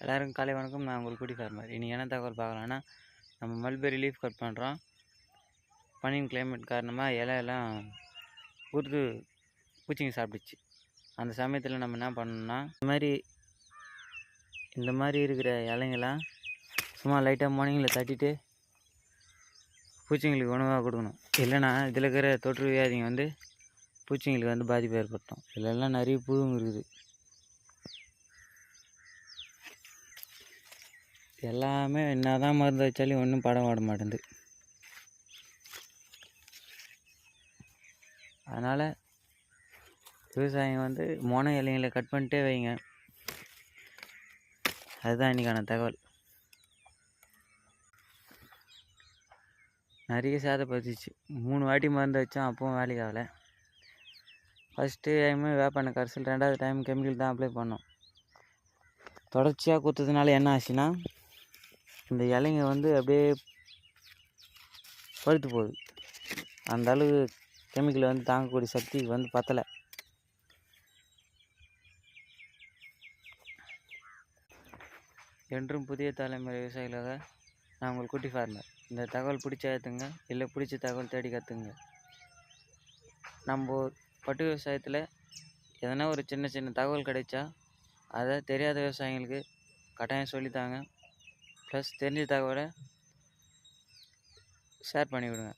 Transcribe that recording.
எல்லாருக்கும் காலை வணக்கம். நான் உங்களுக்கு குட்டி ஃபார்மர். இன்றைக்கி என்ன தகவல் பார்க்கலான்னா, நம்ம மல்பெரி லீஃப் கட் பண்ணுறோம். பனியின் கிளைமேட் காரணமாக இலையெல்லாம் உருது பூச்சிங்க சாப்பிடுச்சு. அந்த சமயத்தில் நம்ம என்ன பண்ணணும்னா, இந்த மாதிரி இருக்கிற இலைங்கெல்லாம் சும்மா லைட்டாக மார்னிங்கில் தட்டிட்டு பூச்சிங்களுக்கு உணவாக கொடுக்கணும். இல்லைன்னா இதில் இருக்கிற தொற்று வியாதிங்க வந்து பூச்சிங்களுக்கு வந்து பாதிப்பு ஏற்படுத்தும். இதிலெல்லாம் நிறைய புழுங்க இருக்குது. எல்லாமே என்ன தான் மருந்து வச்சாலும் ஒன்றும் படம் ஓட மாட்டேங்குது. அதனால் விவசாயிங்க வந்து மொன இலைங்களை கட் பண்ணிட்டே வைங்க. அதுதான் இன்றைக்கான தகவல். நிறைய சேதப்படுத்திச்சு. 3 வாட்டி மருந்து வச்சோம், அப்பவும் வேலைக்கு ஆகலை. ஃபஸ்ட்டு டைமு வேப்பெண்ணெய் கரைசல், 2வது டைம் கெமிக்கல் தான் அப்ளை பண்ணோம். தொடர்ச்சியாக கொடுத்ததுனால என்ன ஆச்சுன்னா, இந்த இலைங்க வந்து அப்படியே பழுத்து போகுது. அந்த அளவு கெமிக்கலை வந்து தாங்கக்கூடிய சக்தி வந்து பத்தலை. என்றும் புதிய தலைமுறை விவசாயிகளாக நான் உங்கள் குட்டி ஃபார்மர். இந்த தகவல் பிடிச்சா ஏற்றுங்க, இல்லை பிடிச்ச தகவல் தேடி கற்றுங்க. நம்ம பட்டு விவசாயத்தில் எதனா ஒரு சின்ன சின்ன தகவல் கிடைச்சா அதை தெரியாத விவசாயிங்களுக்கு கட்டாயம் சொல்லித்தாங்க. ப்ளஸ் தெரிஞ்ச தகவலை ஷேர் பண்ணி விடுங்க.